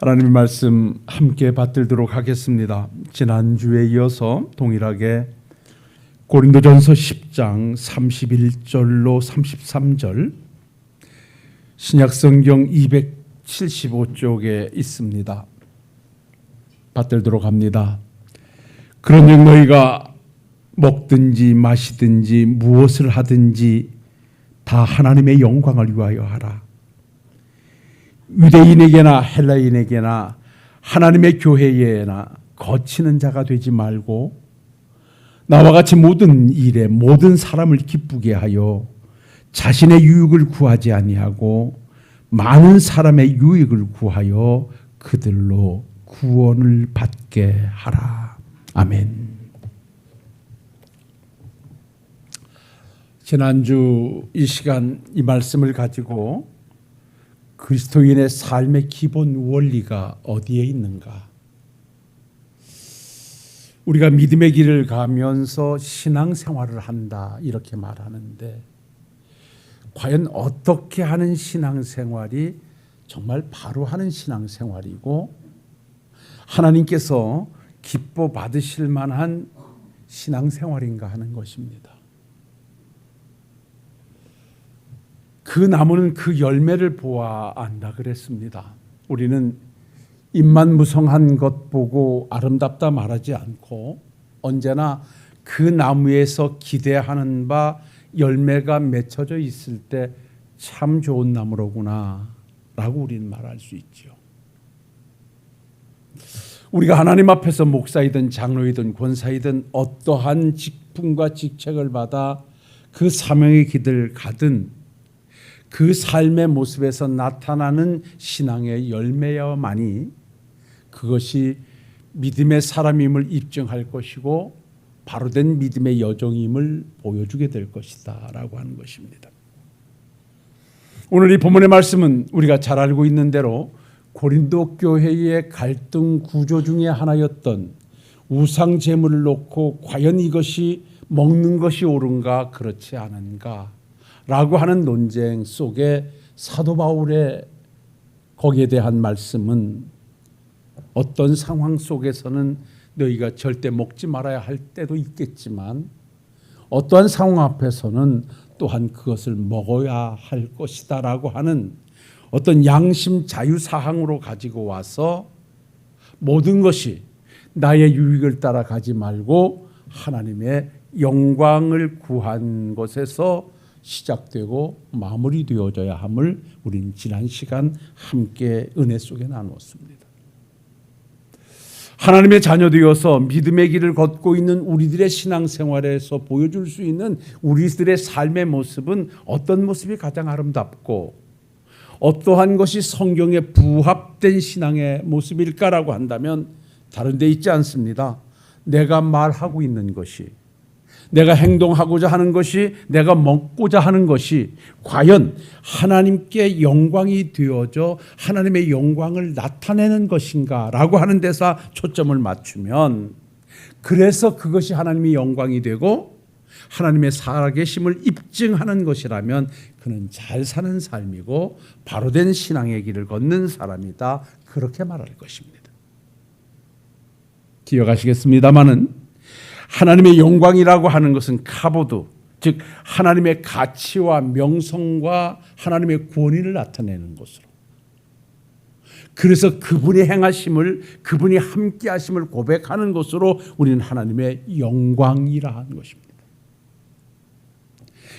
하나님의 말씀 함께 받들도록 하겠습니다. 지난주에 이어서 동일하게 고린도전서 10장 31절로 33절 신약성경 275쪽에 있습니다. 받들도록 합니다. 그런즉 너희가 먹든지 마시든지 무엇을 하든지 다 하나님의 영광을 위하여 하라. 유대인에게나 헬라인에게나 하나님의 교회에나 거치는 자가 되지 말고 나와 같이 모든 일에 모든 사람을 기쁘게 하여 자신의 유익을 구하지 아니하고 많은 사람의 유익을 구하여 그들로 구원을 받게 하라. 아멘. 지난주 이 시간 이 말씀을 가지고 그리스도인의 삶의 기본 원리가 어디에 있는가? 우리가 믿음의 길을 가면서 신앙생활을 한다 이렇게 말하는데 과연 어떻게 하는 신앙생활이 정말 바로 하는 신앙생활이고 하나님께서 기뻐 받으실 만한 신앙생활인가 하는 것입니다. 그 나무는 그 열매를 보아 안다 그랬습니다. 우리는 잎만 무성한 것 보고 아름답다 말하지 않고 언제나 그 나무에서 기대하는 바 열매가 맺혀져 있을 때 참 좋은 나무로구나 라고 우리는 말할 수 있죠. 우리가 하나님 앞에서 목사이든 장로이든 권사이든 어떠한 직분과 직책을 받아 그 사명의 길을 가든 그 삶의 모습에서 나타나는 신앙의 열매여만이 그것이 믿음의 사람임을 입증할 것이고 바로된 믿음의 여정임을 보여주게 될 것이다 라고 하는 것입니다. 오늘 이 본문의 말씀은 우리가 잘 알고 있는 대로 고린도 교회의 갈등 구조 중에 하나였던 우상 제물을 놓고 과연 이것이 먹는 것이 옳은가 그렇지 않은가 라고 하는 논쟁 속에 사도 바울의 거기에 대한 말씀은 어떤 상황 속에서는 너희가 절대 먹지 말아야 할 때도 있겠지만 어떠한 상황 앞에서는 또한 그것을 먹어야 할 것이다 라고 하는 어떤 양심 자유사항으로 가지고 와서 모든 것이 나의 유익을 따라가지 말고 하나님의 영광을 구한 것에서 시작되고 마무리되어져야 함을 우리는 지난 시간 함께 은혜 속에 나누었습니다. 하나님의 자녀되어서 믿음의 길을 걷고 있는 우리들의 신앙생활에서 보여줄 수 있는 우리들의 삶의 모습은 어떤 모습이 가장 아름답고 어떠한 것이 성경에 부합된 신앙의 모습일까라고 한다면 다른 데 있지 않습니다. 내가 말하고 있는 것이 내가 행동하고자 하는 것이 내가 먹고자 하는 것이 과연 하나님께 영광이 되어져 하나님의 영광을 나타내는 것인가 라고 하는 데서 초점을 맞추면 그래서 그것이 하나님의 영광이 되고 하나님의 살아계심을 입증하는 것이라면 그는 잘 사는 삶이고 바로된 신앙의 길을 걷는 사람이다 그렇게 말할 것입니다. 기억하시겠습니다마는 하나님의 영광이라고 하는 것은 카보드, 즉 하나님의 가치와 명성과 하나님의 권위를 나타내는 것으로 그래서 그분이 행하심을 그분이 함께 하심을 고백하는 것으로 우리는 하나님의 영광이라 하는 것입니다.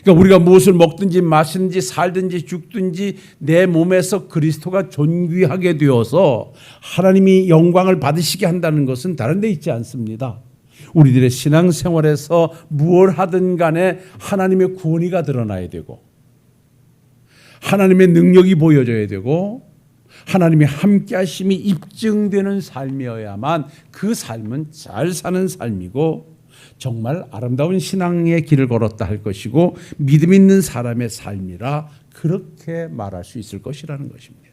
그러니까 우리가 무엇을 먹든지 마시든지 살든지 죽든지 내 몸에서 그리스도가 존귀하게 되어서 하나님이 영광을 받으시게 한다는 것은 다른 데 있지 않습니다. 우리들의 신앙생활에서 무엇을 하든 간에 하나님의 구원이가 드러나야 되고 하나님의 능력이 보여져야 되고 하나님의 함께하심이 입증되는 삶이어야만 그 삶은 잘 사는 삶이고 정말 아름다운 신앙의 길을 걸었다 할 것이고 믿음 있는 사람의 삶이라 그렇게 말할 수 있을 것이라는 것입니다.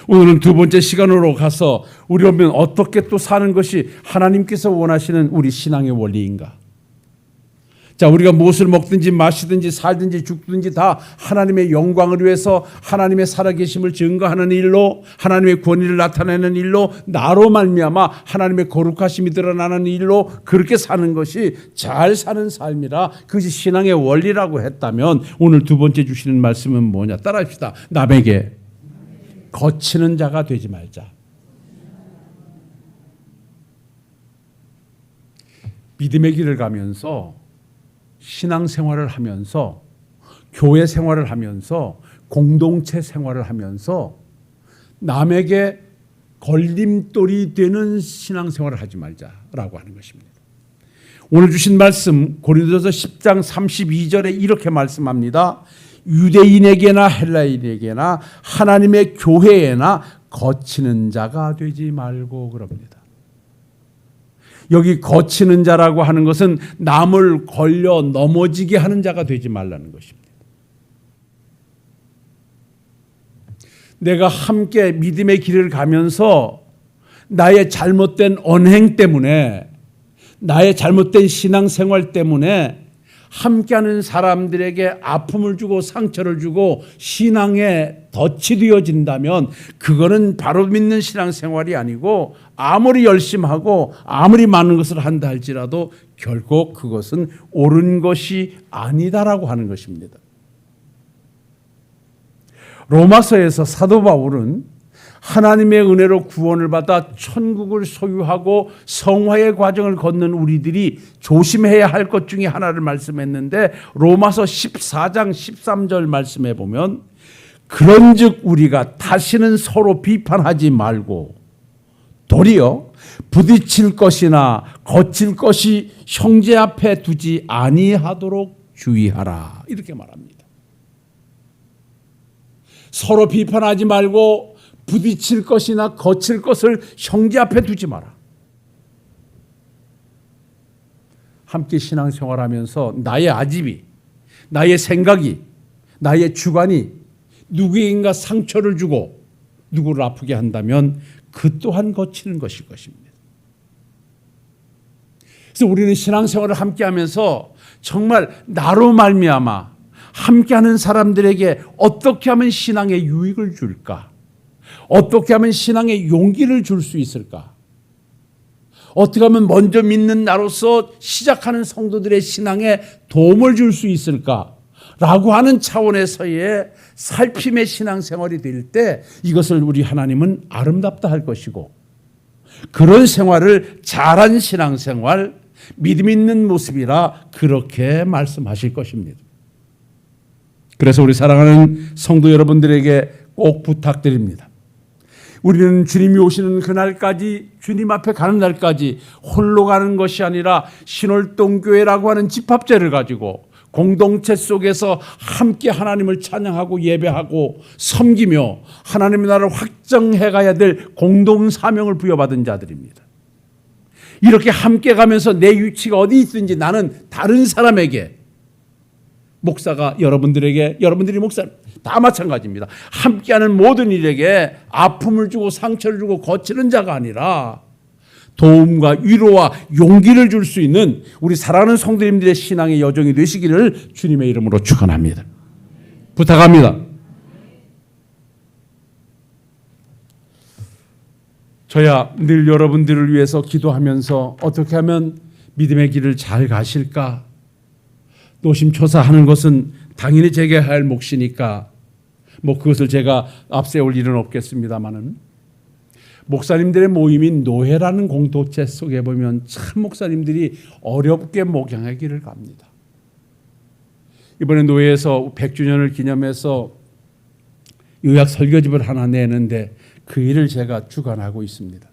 오늘은 두 번째 시간으로 가서 우리는 어떻게 또 사는 것이 하나님께서 원하시는 우리 신앙의 원리인가? 자, 우리가 무엇을 먹든지 마시든지 살든지 죽든지 다 하나님의 영광을 위해서 하나님의 살아계심을 증거하는 일로, 하나님의 권위를 나타내는 일로, 나로 말미암아 하나님의 거룩하심이 드러나는 일로 그렇게 사는 것이 잘 사는 삶이라, 그것이 신앙의 원리라고 했다면 오늘 두 번째 주시는 말씀은 뭐냐? 따라합시다. 남에게 거치는 자가 되지 말자. 믿음의 길을 가면서, 신앙생활을 하면서, 교회 생활을 하면서, 공동체 생활을 하면서 남에게 걸림돌이 되는 신앙생활을 하지 말자라고 하는 것입니다. 오늘 주신 말씀 고린도서 10장 32절에 이렇게 말씀합니다. 유대인에게나 헬라인에게나 하나님의 교회에나 거치는 자가 되지 말고 그럽니다. 여기 거치는 자라고 하는 것은 남을 걸려 넘어지게 하는 자가 되지 말라는 것입니다. 내가 함께 믿음의 길을 가면서 나의 잘못된 언행 때문에, 나의 잘못된 신앙생활 때문에 함께하는 사람들에게 아픔을 주고 상처를 주고 신앙에 덫이 되어진다면 그거는 바로 믿는 신앙생활이 아니고, 아무리 열심히 하고 아무리 많은 것을 한다 할지라도 결국 그것은 옳은 것이 아니다라고 하는 것입니다. 로마서에서 사도 바울은 하나님의 은혜로 구원을 받아 천국을 소유하고 성화의 과정을 걷는 우리들이 조심해야 할 것 중에 하나를 말씀했는데, 로마서 14장 13절 말씀해 보면, 그런즉 우리가 다시는 서로 비판하지 말고 도리어 부딪힐 것이나 거칠 것이 형제 앞에 두지 아니하도록 주의하라, 이렇게 말합니다. 서로 비판하지 말고 부딪힐 것이나 거칠 것을 형제 앞에 두지 마라. 함께 신앙생활하면서 나의 아집이, 나의 생각이, 나의 주관이 누구인가 상처를 주고 누구를 아프게 한다면 그 또한 거치는 것일 것입니다. 그래서 우리는 신앙생활을 함께하면서 정말 나로 말미암아 함께하는 사람들에게 어떻게 하면 신앙에 유익을 줄까? 어떻게 하면 신앙에 용기를 줄 수 있을까? 어떻게 하면 먼저 믿는 나로서 시작하는 성도들의 신앙에 도움을 줄 수 있을까? 라고 하는 차원에서의 살핌의 신앙생활이 될 때 이것을 우리 하나님은 아름답다 할 것이고, 그런 생활을 잘한 신앙생활, 믿음 있는 모습이라 그렇게 말씀하실 것입니다. 그래서 우리 사랑하는 성도 여러분들에게 꼭 부탁드립니다. 우리는 주님이 오시는 그날까지, 주님 앞에 가는 날까지 홀로 가는 것이 아니라 신월동교회라고 하는 집합제를 가지고 공동체 속에서 함께 하나님을 찬양하고 예배하고 섬기며 하나님의 나라를 확정해 가야 될 공동 사명을 부여받은 자들입니다. 이렇게 함께 가면서 내 위치가 어디 있든지 나는 다른 사람에게, 목사가 여러분들에게, 여러분들이 목사 다 마찬가지입니다. 함께하는 모든 일에게 아픔을 주고 상처를 주고 거치는 자가 아니라 도움과 위로와 용기를 줄 수 있는 우리 사랑하는 성도님들의 신앙의 여정이 되시기를 주님의 이름으로 축원합니다. 부탁합니다. 저야 늘 여러분들을 위해서 기도하면서 어떻게 하면 믿음의 길을 잘 가실까? 노심초사하는 것은 당연히 제게 할 몫이니까 그것을 제가 앞세울 일은 없겠습니다만은, 목사님들의 모임인 노회라는 공동체 속에 보면 참 목사님들이 어렵게 목양의 길을 갑니다. 이번에 노회에서 100주년을 기념해서 요약 설교집을 하나 내는데 그 일을 제가 주관하고 있습니다.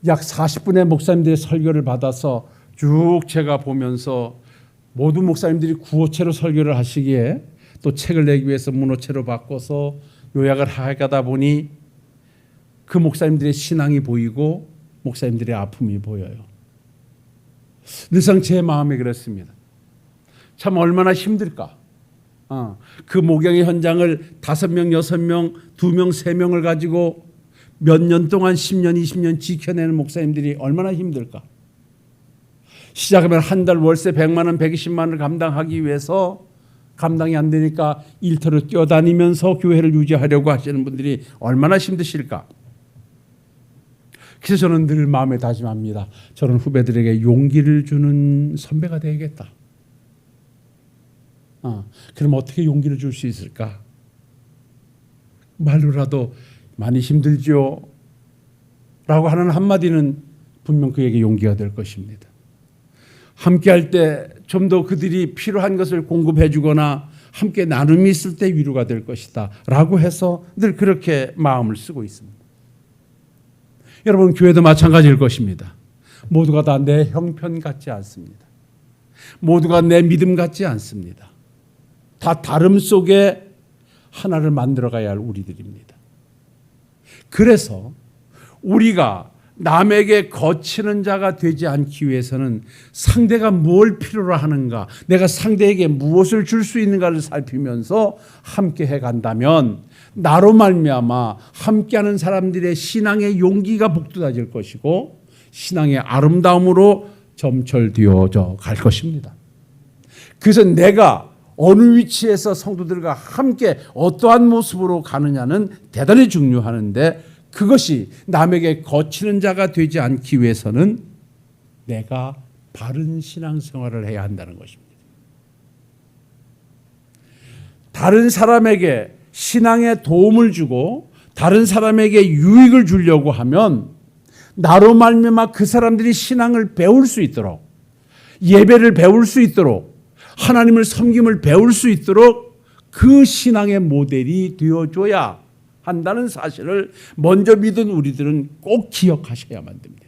약 40분의 목사님들의 설교를 받아서 쭉 제가 보면서 모든 목사님들이 구호체로 설교를 하시기에 또 책을 내기 위해서 문호체로 바꿔서 요약을 하다 보니 그 목사님들의 신앙이 보이고 목사님들의 아픔이 보여요. 늘상 제 마음이 그렇습니다. 참 얼마나 힘들까. 그 목양의 현장을 5명, 6명, 2명, 3명을 가지고 몇 년 동안 10년, 20년 지켜내는 목사님들이 얼마나 힘들까. 시작하면 한 달 월세 100만 원, 120만 원을 감당하기 위해서 감당이 안 되니까 일터로 뛰어다니면서 교회를 유지하려고 하시는 분들이 얼마나 힘드실까. 그래서 저는 늘 마음에 다짐합니다. 저는 후배들에게 용기를 주는 선배가 되야겠다. 그럼 어떻게 용기를 줄 수 있을까? 말로라도 많이 힘들죠 라고 하는 한마디는 분명 그에게 용기가 될 것입니다. 함께 할 때 좀 더 그들이 필요한 것을 공급해 주거나 함께 나눔이 있을 때 위로가 될 것이다 라고 해서 늘 그렇게 마음을 쓰고 있습니다. 여러분, 교회도 마찬가지일 것입니다. 모두가 다 내 형편 같지 않습니다. 모두가 내 믿음 같지 않습니다. 다 다름 속에 하나를 만들어가야 할 우리들입니다. 그래서 우리가 남에게 거치는 자가 되지 않기 위해서는 상대가 뭘 필요로 하는가, 내가 상대에게 무엇을 줄 수 있는가를 살피면서 함께 해간다면 나로 말미암아 함께하는 사람들의 신앙의 용기가 북돋아질 것이고 신앙의 아름다움으로 점철되어져 갈 것입니다. 그래서 내가 어느 위치에서 성도들과 함께 어떠한 모습으로 가느냐는 대단히 중요하는데 그것이 남에게 거치는 자가 되지 않기 위해서는 내가 바른 신앙생활을 해야 한다는 것입니다. 다른 사람에게 신앙에 도움을 주고 다른 사람에게 유익을 주려고 하면 나로 말미암아 그 사람들이 신앙을 배울 수 있도록, 예배를 배울 수 있도록, 하나님을 섬김을 배울 수 있도록 그 신앙의 모델이 되어줘야 한다는 사실을 먼저 믿은 우리들은 꼭 기억하셔야만 됩니다.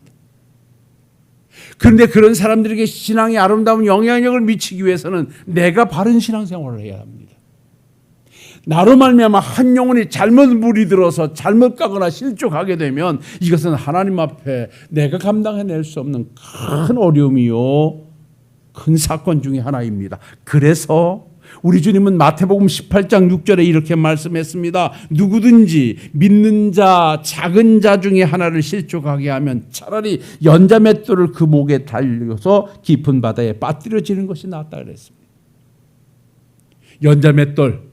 그런데 그런 사람들에게 신앙의 아름다운 영향력을 미치기 위해서는 내가 바른 신앙생활을 해야 합니다. 나로 말미암아 한 영혼이 잘못 무리들어서 잘못 가거나 실족하게 되면 이것은 하나님 앞에 내가 감당해낼 수 없는 큰 어려움이요, 큰 사건 중에 하나입니다. 그래서 우리 주님은 마태복음 18장 6절에 이렇게 말씀했습니다. 누구든지 믿는 자, 작은 자 중에 하나를 실족하게 하면 차라리 연자맷돌을 그 목에 달려서 깊은 바다에 빠뜨려지는 것이 낫다 그랬습니다. 연자맷돌,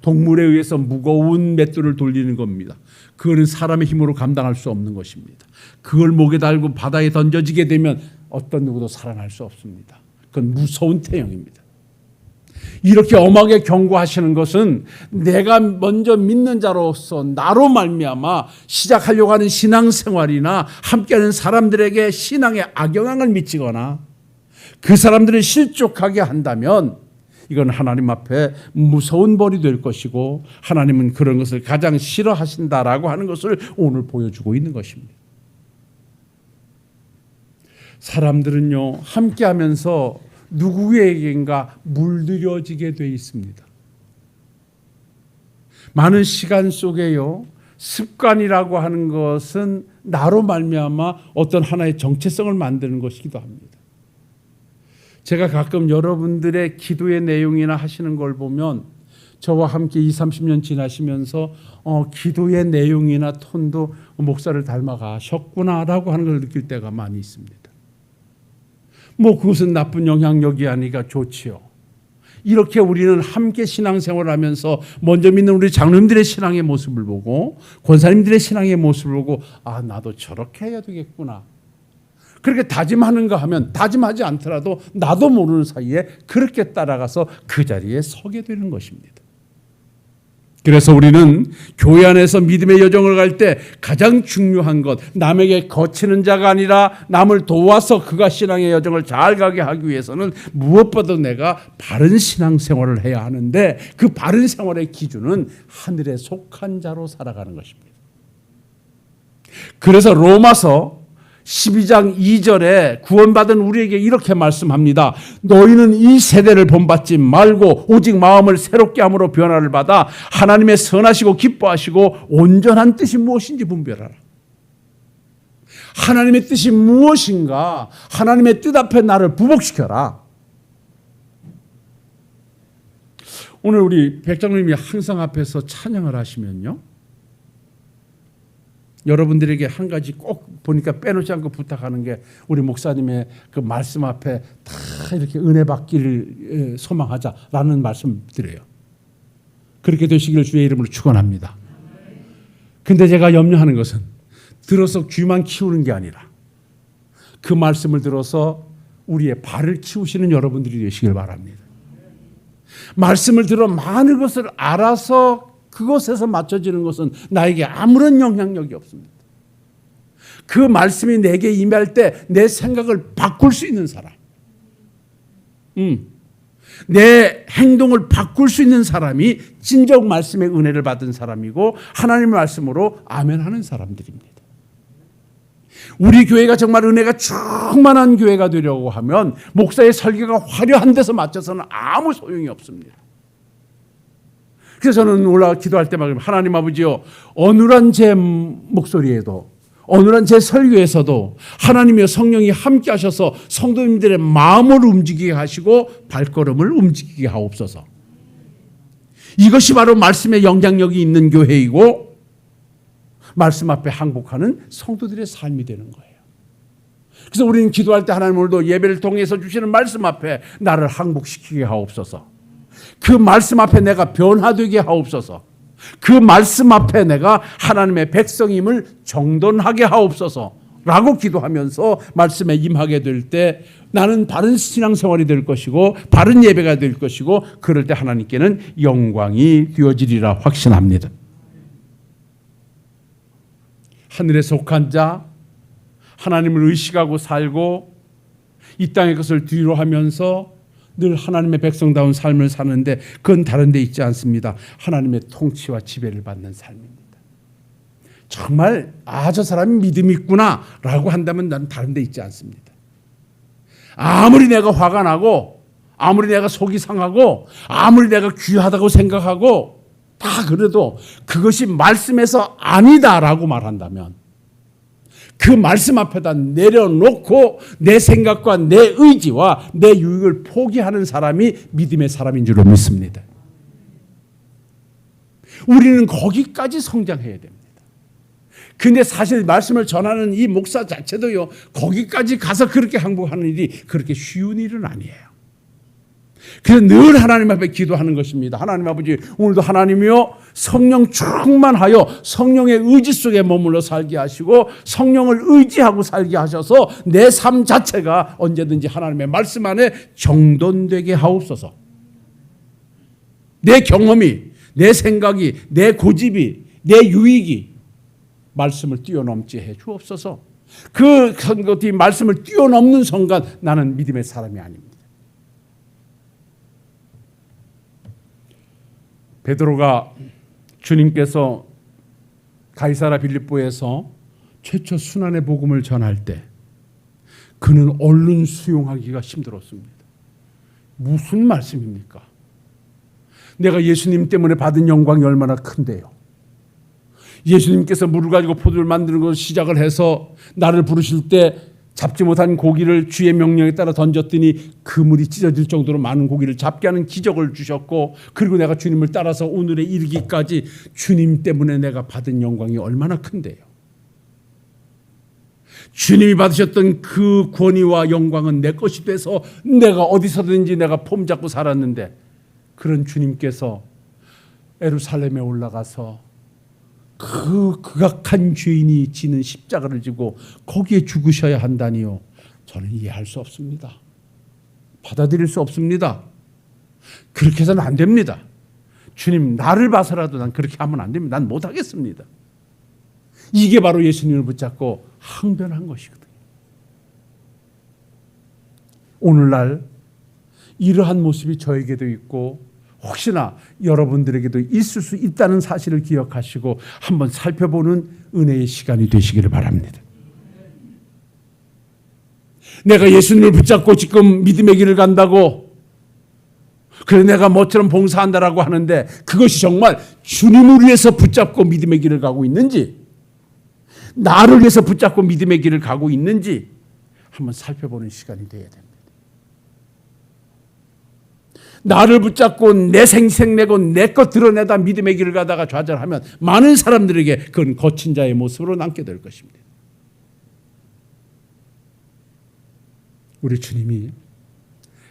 동물에 의해서 무거운 맷돌을 돌리는 겁니다. 그거는 사람의 힘으로 감당할 수 없는 것입니다. 그걸 목에 달고 바다에 던져지게 되면 어떤 누구도 살아날 수 없습니다. 그건 무서운 태형입니다. 이렇게 엄하게 경고하시는 것은 내가 먼저 믿는 자로서 나로 말미암아 시작하려고 하는 신앙생활이나 함께하는 사람들에게 신앙에 악영향을 미치거나 그 사람들을 실족하게 한다면 이건 하나님 앞에 무서운 벌이 될 것이고 하나님은 그런 것을 가장 싫어하신다라고 하는 것을 오늘 보여주고 있는 것입니다. 사람들은요, 함께하면서 누구에게인가 물들여지게 돼 있습니다. 많은 시간 속에요, 습관이라고 하는 것은 나로 말미암아 어떤 하나의 정체성을 만드는 것이기도 합니다. 제가 가끔 여러분들의 기도의 내용이나 하시는 걸 보면 저와 함께 20, 30년 지나시면서 기도의 내용이나 톤도 목사를 닮아가셨구나라고 하는 걸 느낄 때가 많이 있습니다. 뭐 그것은 나쁜 영향력이 아니라 좋지요. 이렇게 우리는 함께 신앙생활을 하면서 먼저 믿는 우리 장로님들의 신앙의 모습을 보고 권사님들의 신앙의 모습을 보고 나도 저렇게 해야 되겠구나. 그렇게 다짐하는가 하면 다짐하지 않더라도 나도 모르는 사이에 그렇게 따라가서 그 자리에 서게 되는 것입니다. 그래서 우리는 교회 안에서 믿음의 여정을 갈 때 가장 중요한 것, 남에게 거치는 자가 아니라 남을 도와서 그가 신앙의 여정을 잘 가게 하기 위해서는 무엇보다 내가 바른 신앙생활을 해야 하는데 그 바른 생활의 기준은 하늘에 속한 자로 살아가는 것입니다. 그래서 로마서 12장 2절에 구원받은 우리에게 이렇게 말씀합니다. 너희는 이 세대를 본받지 말고 오직 마음을 새롭게 함으로 변화를 받아 하나님의 선하시고 기뻐하시고 온전한 뜻이 무엇인지 분별하라. 하나님의 뜻이 무엇인가? 하나님의 뜻 앞에 나를 부복시켜라. 오늘 우리 백장님이 항상 앞에서 찬양을 하시면요, 여러분들에게 한 가지 꼭 보니까 빼놓지 않고 부탁하는 게 우리 목사님의 그 말씀 앞에 다 이렇게 은혜 받기를 소망하자라는 말씀 드려요. 그렇게 되시기를 주의 이름으로 축원합니다. 근데 제가 염려하는 것은 들어서 귀만 키우는 게 아니라 그 말씀을 들어서 우리의 발을 키우시는 여러분들이 되시길 바랍니다. 말씀을 들어 많은 것을 알아서 그것에서 맞춰지는 것은 나에게 아무런 영향력이 없습니다. 그 말씀이 내게 임할 때 내 생각을 바꿀 수 있는 사람, 내 행동을 바꿀 수 있는 사람이 진정 말씀의 은혜를 받은 사람이고 하나님의 말씀으로 아멘하는 사람들입니다. 우리 교회가 정말 은혜가 충만한 교회가 되려고 하면 목사의 설교가 화려한 데서 맞춰서는 아무 소용이 없습니다. 그래서 저는 올라가 기도할 때마다 하나님 아버지요, 어눌한 제 목소리에도 어눌한 제 설교에서도 하나님의 성령이 함께 하셔서 성도님들의 마음을 움직이게 하시고 발걸음을 움직이게 하옵소서. 이것이 바로 말씀의 영향력이 있는 교회이고 말씀 앞에 항복하는 성도들의 삶이 되는 거예요. 그래서 우리는 기도할 때 하나님 오늘도 예배를 통해서 주시는 말씀 앞에 나를 항복시키게 하옵소서. 그 말씀 앞에 내가 변화되게 하옵소서. 그 말씀 앞에 내가 하나님의 백성임을 정돈하게 하옵소서 라고 기도하면서 말씀에 임하게 될 때 나는 바른 신앙생활이 될 것이고 바른 예배가 될 것이고 그럴 때 하나님께는 영광이 되어지리라 확신합니다. 하늘에 속한 자, 하나님을 의식하고 살고 이 땅의 것을 뒤로 하면서 늘 하나님의 백성다운 삶을 사는데 그건 다른 데 있지 않습니다. 하나님의 통치와 지배를 받는 삶입니다. 정말 저 사람이 믿음이 있구나 라고 한다면 난 다른 데 있지 않습니다. 아무리 내가 화가 나고 아무리 내가 속이 상하고 아무리 내가 귀하다고 생각하고 다 그래도 그것이 말씀에서 아니다라고 말한다면 그 말씀 앞에다 내려놓고 내 생각과 내 의지와 내 유익을 포기하는 사람이 믿음의 사람인 줄로 믿습니다. 우리는 거기까지 성장해야 됩니다. 근데 사실 말씀을 전하는 이 목사 자체도요, 거기까지 가서 그렇게 항복하는 일이 그렇게 쉬운 일은 아니에요. 그래서 늘 하나님 앞에 기도하는 것입니다. 하나님 아버지, 오늘도 하나님이요 성령 충만하여 성령의 의지 속에 머물러 살게 하시고 성령을 의지하고 살게 하셔서 내 삶 자체가 언제든지 하나님의 말씀 안에 정돈되게 하옵소서. 내 경험이, 내 생각이, 내 고집이, 내 유익이 말씀을 뛰어넘지 해 주옵소서. 그 말씀을 뛰어넘는 순간 나는 믿음의 사람이 아닙니다. 베드로가 주님께서 가이사라 빌립보에서 최초 순환의 복음을 전할 때 그는 얼른 수용하기가 힘들었습니다. 무슨 말씀입니까? 내가 예수님 때문에 받은 영광이 얼마나 큰데요. 예수님께서 물을 가지고 포도를 만드는 것을 시작을 해서 나를 부르실 때 잡지 못한 고기를 주의 명령에 따라 던졌더니 그물이 찢어질 정도로 많은 고기를 잡게 하는 기적을 주셨고, 그리고 내가 주님을 따라서 오늘에 이르기까지 주님 때문에 내가 받은 영광이 얼마나 큰데요. 주님이 받으셨던 그 권위와 영광은 내 것이 돼서 내가 어디서든지 내가 폼 잡고 살았는데, 그런 주님께서 예루살렘에 올라가서 그 극악한 죄인이 지는 십자가를 지고 거기에 죽으셔야 한다니요. 저는 이해할 수 없습니다. 받아들일 수 없습니다. 그렇게 해서는 안 됩니다. 주님, 나를 봐서라도 난 그렇게 하면 안 됩니다. 난 못하겠습니다. 이게 바로 예수님을 붙잡고 항변한 것이거든요. 오늘날 이러한 모습이 저에게도 있고 혹시나 여러분들에게도 있을 수 있다는 사실을 기억하시고 한번 살펴보는 은혜의 시간이 되시기를 바랍니다. 내가 예수님을 붙잡고 지금 믿음의 길을 간다고, 그래 내가 뭐처럼 봉사한다라고 하는데 그것이 정말 주님을 위해서 붙잡고 믿음의 길을 가고 있는지, 나를 위해서 붙잡고 믿음의 길을 가고 있는지 한번 살펴보는 시간이 되어야 됩니다. 나를 붙잡고 내 생생 내고 내 것 드러내다 믿음의 길을 가다가 좌절하면 많은 사람들에게 그건 거친 자의 모습으로 남게 될 것입니다. 우리 주님이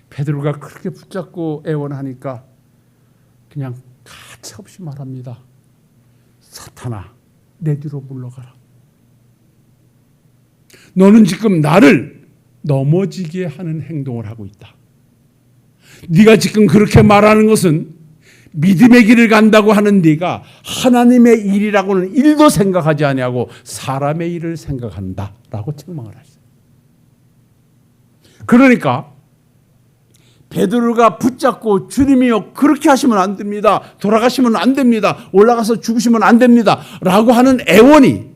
베드로가 그렇게 붙잡고 애원하니까 그냥 가차없이 말합니다. 사탄아, 내 뒤로 물러가라. 너는 지금 나를 넘어지게 하는 행동을 하고 있다. 네가 지금 그렇게 말하는 것은 믿음의 길을 간다고 하는 네가 하나님의 일이라고는 일도 생각하지 아니하고 사람의 일을 생각한다라고 책망을 하셨어요. 그러니까 베드로가 붙잡고 주님이요 그렇게 하시면 안 됩니다. 돌아가시면 안 됩니다. 올라가서 죽으시면 안 됩니다. 라고 하는 애원이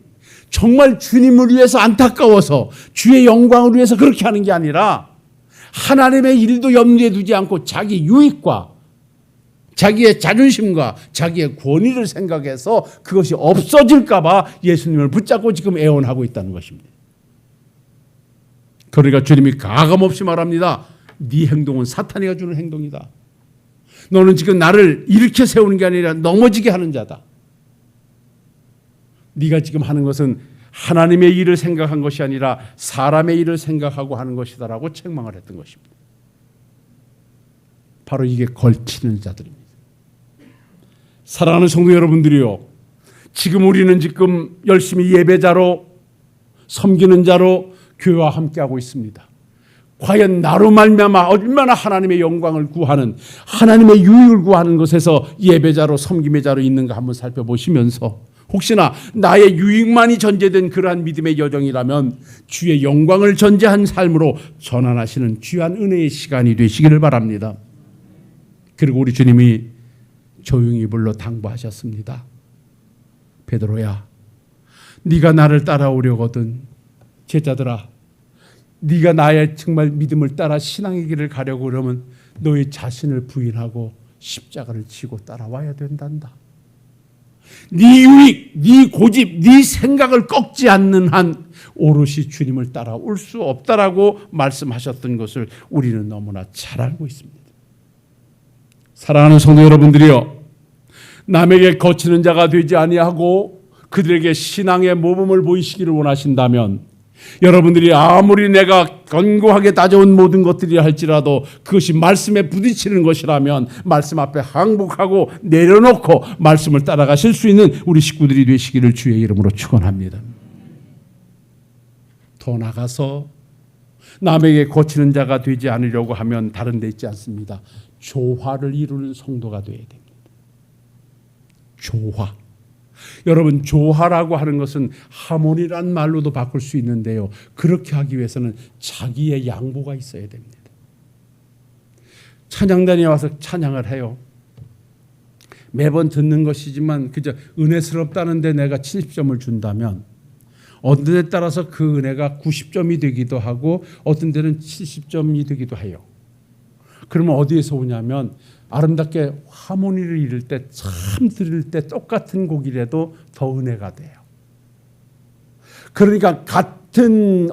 정말 주님을 위해서 안타까워서 주의 영광을 위해서 그렇게 하는 게 아니라 하나님의 일도 염두에 두지 않고 자기 유익과 자기의 자존심과 자기의 권위를 생각해서 그것이 없어질까 봐 예수님을 붙잡고 지금 애원하고 있다는 것입니다. 그러니까 주님이 가감없이 말합니다. 네 행동은 사탄이가 주는 행동이다. 너는 지금 나를 일으켜 세우는 게 아니라 넘어지게 하는 자다. 네가 지금 하는 것은 하나님의 일을 생각한 것이 아니라 사람의 일을 생각하고 하는 것이다라고 책망을 했던 것입니다. 바로 이게 걸치는 자들입니다. 사랑하는 성도 여러분들이요, 지금 우리는 지금 열심히 예배자로 섬기는 자로 교회와 함께하고 있습니다. 과연 나로 말미암아 얼마나 하나님의 영광을 구하는 하나님의 유익을 구하는 것에서 예배자로 섬김의 자로 있는가 한번 살펴보시면서 혹시나 나의 유익만이 전제된 그러한 믿음의 여정이라면 주의 영광을 전제한 삶으로 전환하시는 귀한 은혜의 시간이 되시기를 바랍니다. 그리고 우리 주님이 조용히 불러 당부하셨습니다. 베드로야, 네가 나를 따라오려거든 제자들아, 네가 나의 정말 믿음을 따라 신앙의 길을 가려고 그러면 너의 자신을 부인하고 십자가를 지고 따라와야 된단다. 네 유익, 네 고집, 네 생각을 꺾지 않는 한 오롯이 주님을 따라올 수 없다라고 말씀하셨던 것을 우리는 너무나 잘 알고 있습니다. 사랑하는 성도 여러분들이요, 남에게 거치는 자가 되지 아니하고 그들에게 신앙의 모범을 보이시기를 원하신다면 여러분들이 아무리 내가 견고하게 따져온 모든 것들이 할지라도 그것이 말씀에 부딪히는 것이라면 말씀 앞에 항복하고 내려놓고 말씀을 따라가실 수 있는 우리 식구들이 되시기를 주의 이름으로 축원합니다. 더 나가서 남에게 거치는 자가 되지 않으려고 하면 다른 데 있지 않습니다. 조화를 이루는 성도가 되어야 됩니다. 조화. 여러분, 조화라고 하는 것은 하모니란 말로도 바꿀 수 있는데요, 그렇게 하기 위해서는 자기의 양보가 있어야 됩니다. 찬양단에 와서 찬양을 해요. 매번 듣는 것이지만 그저 은혜스럽다는데 내가 70점을 준다면 어떤 데 따라서 그 은혜가 90점이 되기도 하고 어떤 데는 70점이 되기도 해요. 그러면 어디에서 오냐면 아름답게 하모니를 이룰 때, 참 들을 때 똑같은 곡이라도 더 은혜가 돼요. 그러니까 같은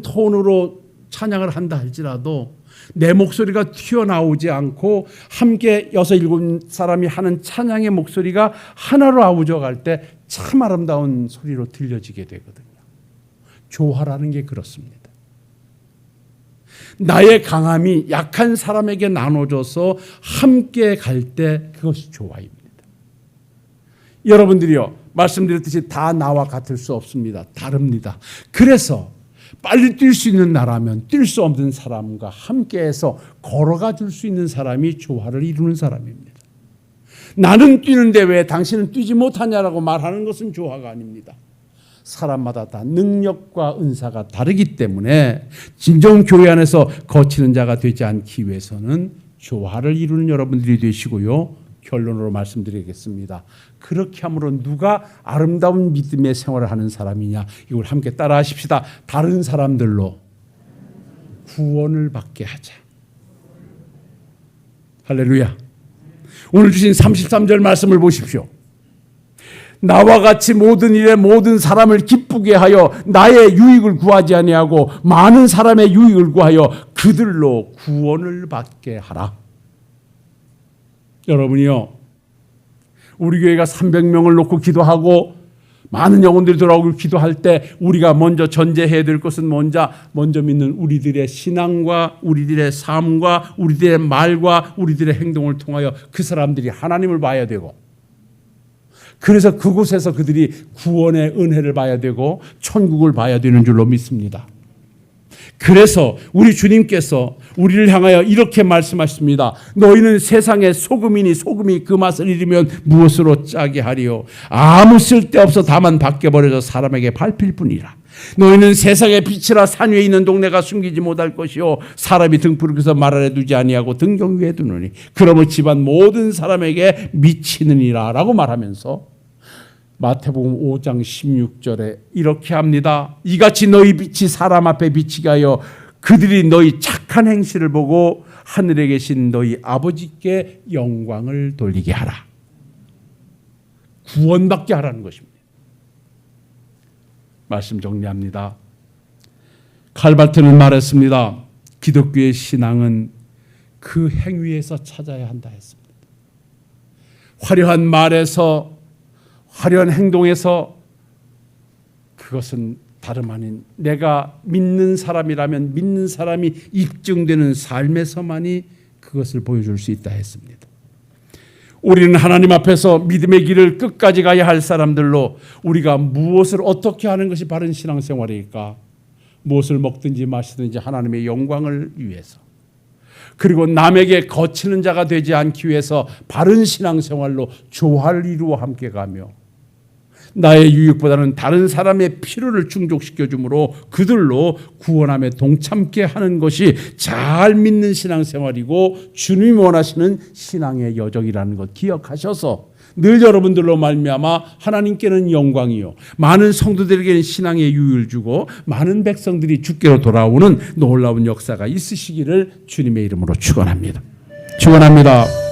톤으로 찬양을 한다 할지라도 내 목소리가 튀어나오지 않고 함께 6, 7사람이 하는 찬양의 목소리가 하나로 아우져 갈 때 참 아름다운 소리로 들려지게 되거든요. 조화라는 게 그렇습니다. 나의 강함이 약한 사람에게 나눠져서 함께 갈 때 그것이 조화입니다. 여러분들이요, 말씀드렸듯이 다 나와 같을 수 없습니다. 다릅니다. 그래서 빨리 뛸 수 있는 나라면 뛸 수 없는 사람과 함께해서 걸어가 줄 수 있는 사람이 조화를 이루는 사람입니다. 나는 뛰는데 왜 당신은 뛰지 못하냐라고 말하는 것은 조화가 아닙니다. 사람마다 다 능력과 은사가 다르기 때문에 진정 교회 안에서 거치는 자가 되지 않기 위해서는 조화를 이루는 여러분들이 되시고요. 결론으로 말씀드리겠습니다. 그렇게 함으로 누가 아름다운 믿음의 생활을 하는 사람이냐, 이걸 함께 따라 하십시다. 다른 사람들로 구원을 받게 하자. 할렐루야. 오늘 주신 33절 말씀을 보십시오. 나와 같이 모든 일에 모든 사람을 기쁘게 하여 나의 유익을 구하지 아니하고 많은 사람의 유익을 구하여 그들로 구원을 받게 하라. 여러분이요, 우리 교회가 300명을 놓고 기도하고 많은 영혼들이 돌아오길 기도할 때 우리가 먼저 전제해야 될 것은 먼저 믿는 우리들의 신앙과 우리들의 삶과 우리들의 말과 우리들의 행동을 통하여 그 사람들이 하나님을 봐야 되고, 그래서 그곳에서 그들이 구원의 은혜를 봐야 되고 천국을 봐야 되는 줄로 믿습니다. 그래서 우리 주님께서 우리를 향하여 이렇게 말씀하십니다. 너희는 세상의 소금이니 소금이 그 맛을 잃으면 무엇으로 짜게 하리요? 아무 쓸데없어 다만 밖에 버려져 사람에게 밟힐 뿐이라. 너희는 세상의 빛이라 산 위에 있는 동네가 숨기지 못할 것이요 사람이 등불을 켜서 말 아래 두지 아니하고 등경 위에 두느니 그러므로 집안 모든 사람에게 미치느니라 라고 말하면서 마태복음 5장 16절에 이렇게 합니다. 이같이 너희 빛이 사람 앞에 비치게 하여 그들이 너희 착한 행실을 보고 하늘에 계신 너희 아버지께 영광을 돌리게 하라. 구원받게 하라는 것입니다. 말씀 정리합니다. 칼바트는 말했습니다. 기독교의 신앙은 그 행위에서 찾아야 한다 했습니다. 화려한 말에서, 화려한 행동에서, 그것은 다름 아닌 내가 믿는 사람이라면 믿는 사람이 입증되는 삶에서만이 그것을 보여줄 수 있다 했습니다. 우리는 하나님 앞에서 믿음의 길을 끝까지 가야 할 사람들로 우리가 무엇을 어떻게 하는 것이 바른 신앙생활일까? 무엇을 먹든지 마시든지 하나님의 영광을 위해서, 그리고 남에게 거치는 자가 되지 않기 위해서 바른 신앙생활로 조화를 이루어 함께 가며 나의 유익보다는 다른 사람의 필요를 충족시켜 주므로 그들로 구원함에 동참케 하는 것이 잘 믿는 신앙생활이고 주님이 원하시는 신앙의 여정이라는 것 기억하셔서 늘 여러분들로 말미암아 하나님께는 영광이요 많은 성도들에게는 신앙의 유익을 주고 많은 백성들이 주께로 돌아오는 놀라운 역사가 있으시기를 주님의 이름으로 축원합니다. 축원합니다.